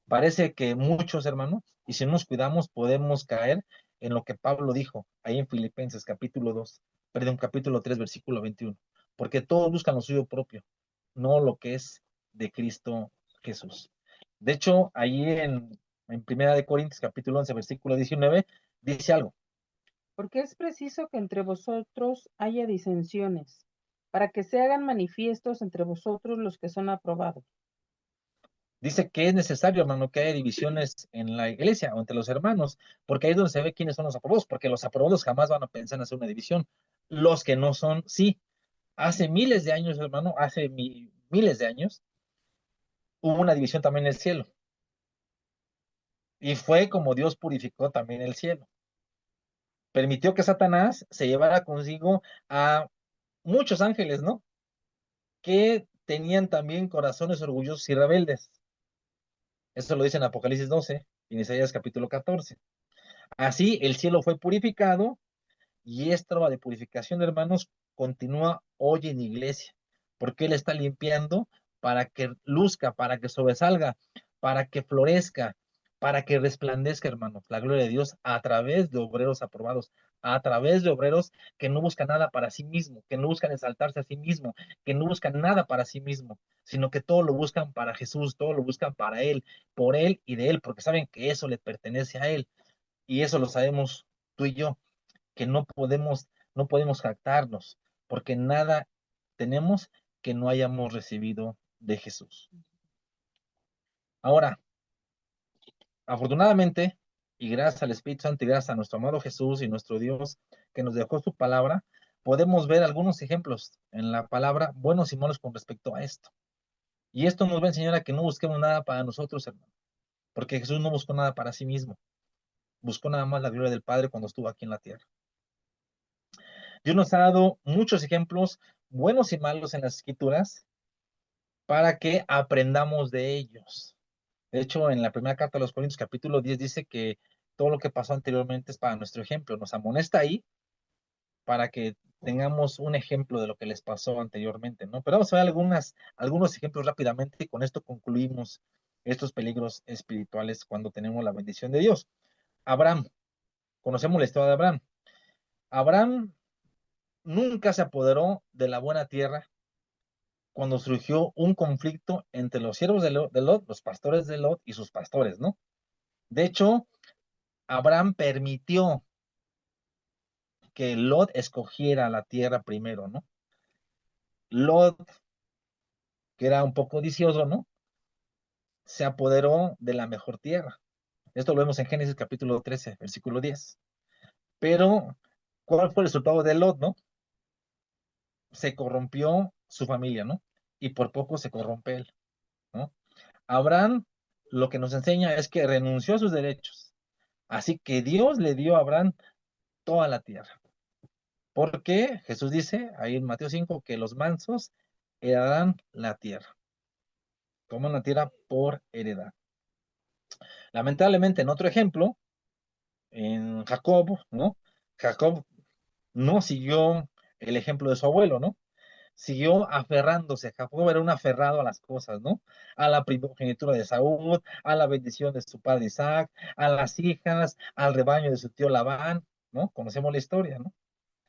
Parece que muchos, hermanos, y si no nos cuidamos, podemos caer en lo que Pablo dijo ahí en Filipenses capítulo 2, perdón, capítulo 3, versículo 21, porque todos buscan lo suyo propio, no lo que es de Cristo Jesús. De hecho, ahí en Primera de Corintios capítulo 11, versículo 19, dice algo. Porque es preciso que entre vosotros haya disensiones, para que se hagan manifiestos entre vosotros los que son aprobados. Dice que es necesario, hermano, que haya divisiones en la iglesia o entre los hermanos, porque ahí es donde se ve quiénes son los aprobados, porque los aprobados jamás van a pensar en hacer una división. Los que no son, sí. Hace miles de años, hermano, hace miles de años, hubo una división también en el cielo. Y fue como Dios purificó también el cielo. Permitió que Satanás se llevara consigo a muchos ángeles, ¿no? Que tenían también corazones orgullosos y rebeldes. Eso lo dice en Apocalipsis 12 y en Isaías capítulo 14. Así el cielo fue purificado y esta obra de purificación, hermanos, continúa hoy en iglesia, porque Él está limpiando para que luzca, para que sobresalga, para que florezca, para que resplandezca, hermanos, la gloria de Dios a través de obreros aprobados, a través de obreros que no buscan nada para sí mismo, que no buscan exaltarse a sí mismo, que no buscan nada para sí mismo, sino que todo lo buscan para Jesús, todo lo buscan para Él, por Él y de Él, porque saben que eso le pertenece a Él. Y eso lo sabemos tú y yo, que no podemos jactarnos, porque nada tenemos que no hayamos recibido de Jesús. Ahora, afortunadamente, y gracias al Espíritu Santo y gracias a nuestro amado Jesús y nuestro Dios que nos dejó su palabra, podemos ver algunos ejemplos en la palabra, buenos y malos con respecto a esto. Y esto nos va a enseñar a que no busquemos nada para nosotros, hermano, porque Jesús no buscó nada para sí mismo, buscó nada más la gloria del Padre cuando estuvo aquí en la tierra. Dios nos ha dado muchos ejemplos buenos y malos en las Escrituras para que aprendamos de ellos. De hecho, en la primera carta a los Corintios, capítulo 10, dice que todo lo que pasó anteriormente es para nuestro ejemplo. Nos amonesta ahí para que tengamos un ejemplo de lo que les pasó anteriormente, ¿no? Pero vamos a ver algunos ejemplos rápidamente y con esto concluimos estos peligros espirituales cuando tenemos la bendición de Dios. Abraham, conocemos la historia de Abraham. Abraham nunca se apoderó de la buena tierra cuando surgió un conflicto entre los siervos de Lot, los pastores de Lot y sus pastores, ¿no? De hecho, Abraham permitió que Lot escogiera la tierra primero, ¿no? Lot, que era un poco vicioso, ¿no? Se apoderó de la mejor tierra. Esto lo vemos en Génesis capítulo 13, versículo 10. Pero, ¿cuál fue el resultado de Lot, no? Se corrompió su familia, ¿no? Y por poco se corrompe él, ¿no? Abraham lo que nos enseña es que renunció a sus derechos. Así que Dios le dio a Abraham toda la tierra. Porque Jesús dice ahí en Mateo 5 que los mansos heredarán la tierra. Toman la tierra por heredad. Lamentablemente, en otro ejemplo, en Jacob, ¿no? Jacob no siguió el ejemplo de su abuelo, ¿no? Siguió aferrándose. Jacob era un aferrado a las cosas, ¿no? A la primogenitura de Saúl, a la bendición de su padre Isaac, a las hijas, al rebaño de su tío Labán, ¿no? Conocemos la historia, ¿no?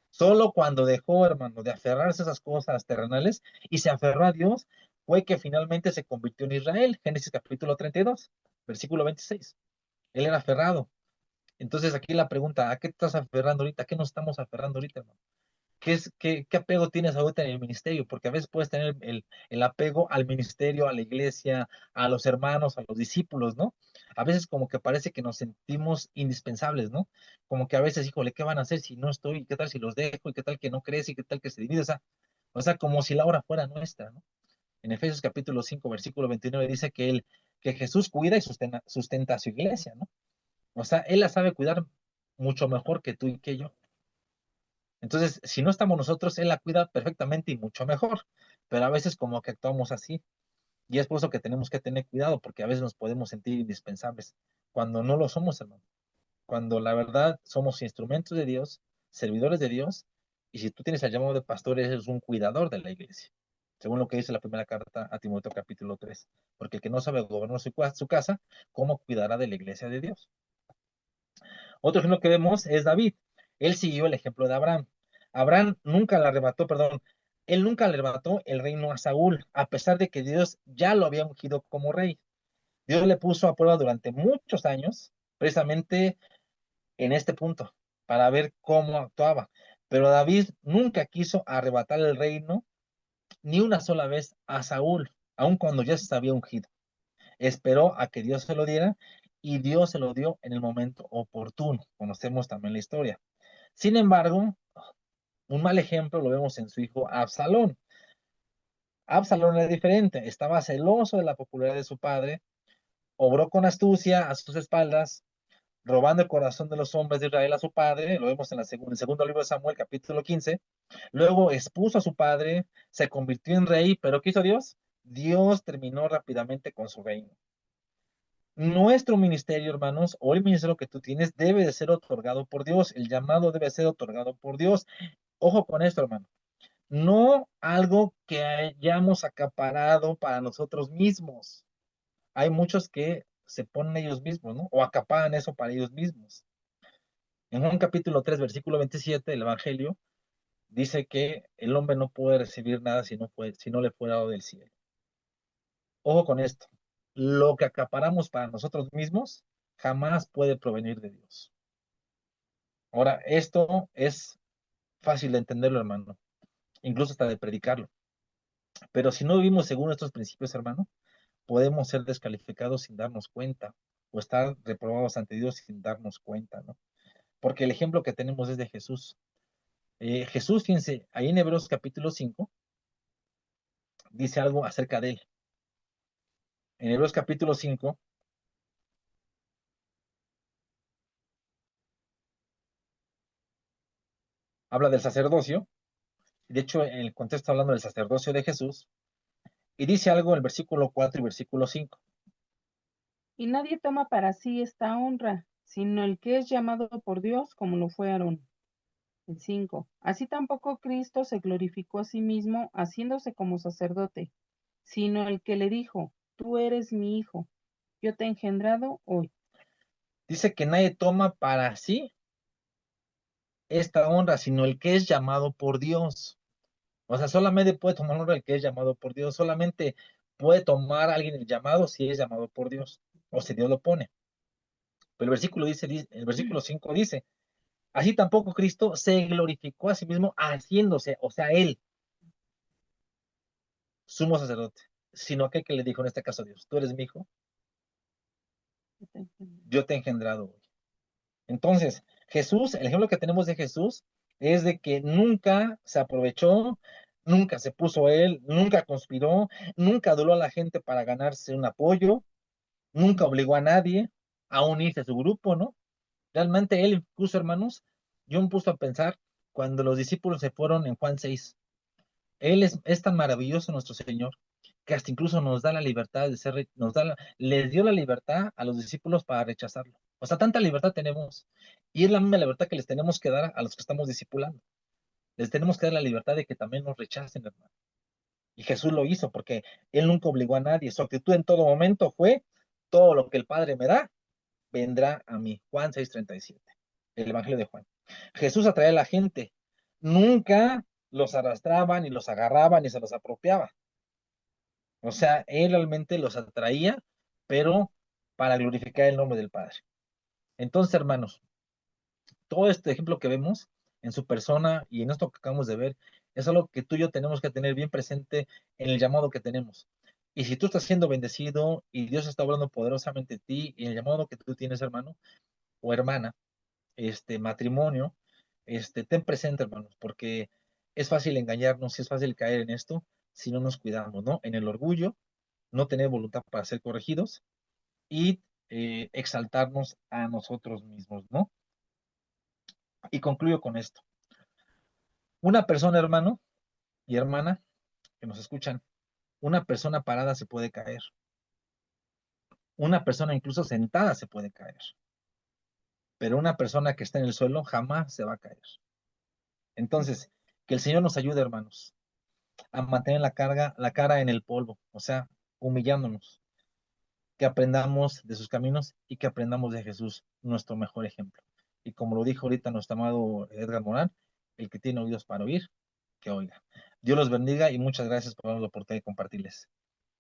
Solo cuando dejó, hermano, de aferrarse a esas cosas terrenales y se aferró a Dios, fue que finalmente se convirtió en Israel. Génesis capítulo 32, versículo 26. Él era aferrado. Entonces aquí la pregunta, ¿a qué te estás aferrando ahorita? ¿A qué nos estamos aferrando ahorita, hermano? ¿Qué apego tienes ahorita en el ministerio? Porque a veces puedes tener el apego al ministerio, a la iglesia, a los hermanos, a los discípulos, ¿no? A veces como que parece que nos sentimos indispensables, ¿no? Como que a veces, híjole, ¿qué van a hacer si no estoy? ¿Qué tal si los dejo? ¿Y qué tal que no crees? ¿Y qué tal que se divide? O sea, como si la hora fuera nuestra, ¿no? En Efesios capítulo 5, versículo 29 dice que Jesús cuida y sustenta a su iglesia, ¿no? O sea, Él la sabe cuidar mucho mejor que tú y que yo. Entonces, si no estamos nosotros, Él la cuida perfectamente y mucho mejor. Pero a veces como que actuamos así. Y es por eso que tenemos que tener cuidado, porque a veces nos podemos sentir indispensables, cuando no lo somos, hermano. Cuando la verdad somos instrumentos de Dios, servidores de Dios, y si tú tienes el llamado de pastor, eres un cuidador de la iglesia. Según lo que dice la primera carta a Timoteo capítulo 3. Porque el que no sabe gobernar su casa, ¿cómo cuidará de la iglesia de Dios? Otro ejemplo que vemos es David. Él siguió el ejemplo de Abraham. Abraham nunca le arrebató, perdón, él nunca le arrebató el reino a Saúl, a pesar de que Dios ya lo había ungido como rey. Dios le puso a prueba durante muchos años, precisamente en este punto, para ver cómo actuaba. Pero David nunca quiso arrebatar el reino ni una sola vez a Saúl, aun cuando ya se había ungido. Esperó a que Dios se lo diera y Dios se lo dio en el momento oportuno. Conocemos también la historia. Sin embargo, un mal ejemplo lo vemos en su hijo Absalón. Absalón era diferente, estaba celoso de la popularidad de su padre, obró con astucia a sus espaldas, robando el corazón de los hombres de Israel a su padre, lo vemos en el segundo libro de Samuel, capítulo 15. Luego expuso a su padre, se convirtió en rey, pero ¿qué hizo Dios? Dios terminó rápidamente con su reino. Nuestro ministerio, hermanos, o el ministerio que tú tienes, debe de ser otorgado por Dios. El llamado debe ser otorgado por Dios. Ojo con esto, hermano. no algo que hayamos acaparado para nosotros mismos. Hay muchos que se ponen ellos mismos, ¿no? O acaparan eso para ellos mismos. En Juan capítulo 3, versículo 27 del Evangelio, dice que el hombre no puede recibir nada si no le fue dado del cielo. Ojo con esto, lo que acaparamos para nosotros mismos jamás puede provenir de Dios. Ahora, esto es fácil de entenderlo, hermano, incluso hasta de predicarlo. Pero si no vivimos según estos principios, hermano, podemos ser descalificados sin darnos cuenta o estar reprobados ante Dios sin darnos cuenta, ¿no? Porque el ejemplo que tenemos es de Jesús. Jesús, fíjense, ahí en Hebreos capítulo 5, dice algo acerca de él. En Hebreos capítulo 5, habla del sacerdocio, de hecho, en el contexto hablando del sacerdocio de Jesús, y dice algo en el versículo 4 y versículo 5. Y nadie toma para sí esta honra, sino el que es llamado por Dios, como lo fue Aarón. El 5. Así tampoco Cristo se glorificó a sí mismo haciéndose como sacerdote, sino el que le dijo, tú eres mi hijo, yo te he engendrado hoy. Dice que nadie toma para sí esta honra, sino el que es llamado por Dios. O sea, solamente puede tomar honra el que es llamado por Dios, solamente puede tomar a alguien el llamado si es llamado por Dios, o si Dios lo pone. Pero el versículo 5 dice, así tampoco Cristo se glorificó a sí mismo haciéndose, o sea, él, sumo sacerdote, sino aquel que le dijo en este caso a Dios, tú eres mi hijo, yo te he engendrado hoy. Entonces, Jesús, el ejemplo que tenemos de Jesús es de que nunca se aprovechó, nunca se puso él, nunca conspiró, nunca aduló a la gente para ganarse un apoyo, nunca obligó a nadie a unirse a su grupo, ¿no? Realmente él incluso, hermanos, yo me puse a pensar cuando los discípulos se fueron en Juan 6. Él es tan maravilloso nuestro Señor que hasta incluso nos da la libertad de ser, les dio la libertad a los discípulos para rechazarlo. O sea, tanta libertad tenemos. Y es la misma libertad que les tenemos que dar a los que estamos discipulando. Les tenemos que dar la libertad de que también nos rechacen, hermano. Y Jesús lo hizo porque él nunca obligó a nadie. Su actitud en todo momento fue, todo lo que el Padre me da, vendrá a mí. Juan 6:37, el Evangelio de Juan. Jesús atrae a la gente. Nunca los arrastraba, ni los agarraba, ni se los apropiaba. O sea, él realmente los atraía, pero para glorificar el nombre del Padre. Entonces, hermanos, todo este ejemplo que vemos en su persona y en esto que acabamos de ver, es algo que tú y yo tenemos que tener bien presente en el llamado que tenemos. Y si tú estás siendo bendecido y Dios está hablando poderosamente de ti y en el llamado que tú tienes, hermano o hermana, matrimonio, ten presente, hermanos, porque es fácil engañarnos, es fácil caer en esto si no nos cuidamos, ¿no? En el orgullo, no tener voluntad para ser corregidos y exaltarnos a nosotros mismos, ¿no? Y concluyo con esto. Una persona, hermano y hermana, que nos escuchan, una persona parada se puede caer. Una persona incluso sentada se puede caer. Pero una persona que está en el suelo jamás se va a caer. Entonces, que el Señor nos ayude, hermanos, a mantener la cara en el polvo, o sea, humillándonos, que aprendamos de sus caminos y que aprendamos de Jesús, nuestro mejor ejemplo. Y como lo dijo ahorita nuestro amado Edgar Morán, el que tiene oídos para oír, que oiga. Dios los bendiga y muchas gracias por darnos la oportunidad de compartirles.